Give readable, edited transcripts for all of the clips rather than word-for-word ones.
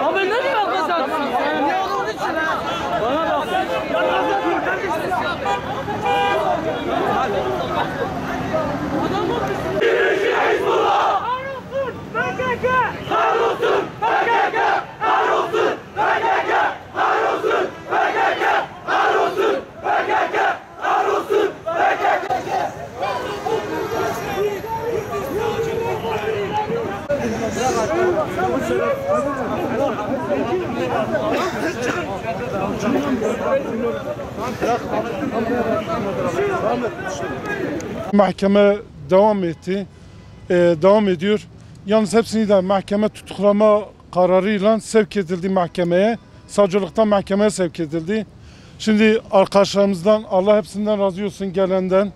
Abi ne diyor kız sen? Ne olduğunu için ha? Bana bak. Birleşik Hizbullah! Kahrolsun PKK! Kahrolsun PKK! Kahrolsun PKK! Kahrolsun PKK! Kahrolsun PKK! Kahrolsun PKK! Mahkeme devam etti. Devam ediyor. Yalnız hepsini de mahkeme tutuklama kararıyla sevk edildi mahkemeye. Savcılıktan mahkemeye sevk edildi. Şimdi arkadaşlarımızdan Allah hepsinden razı olsun gelenden.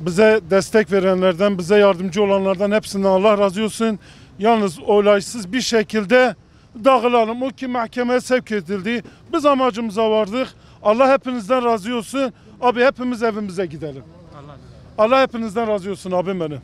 Bize destek verenlerden, bize yardımcı olanlardan hepsinden Allah razı olsun. Yalnız olaysız bir şekilde dağılalım. O ki mahkemeye sevk edildi. Biz amacımıza vardık. Allah hepinizden razı olsun. Abi hepimiz evimize gidelim. Allah hepinizden razı olsun abim benim.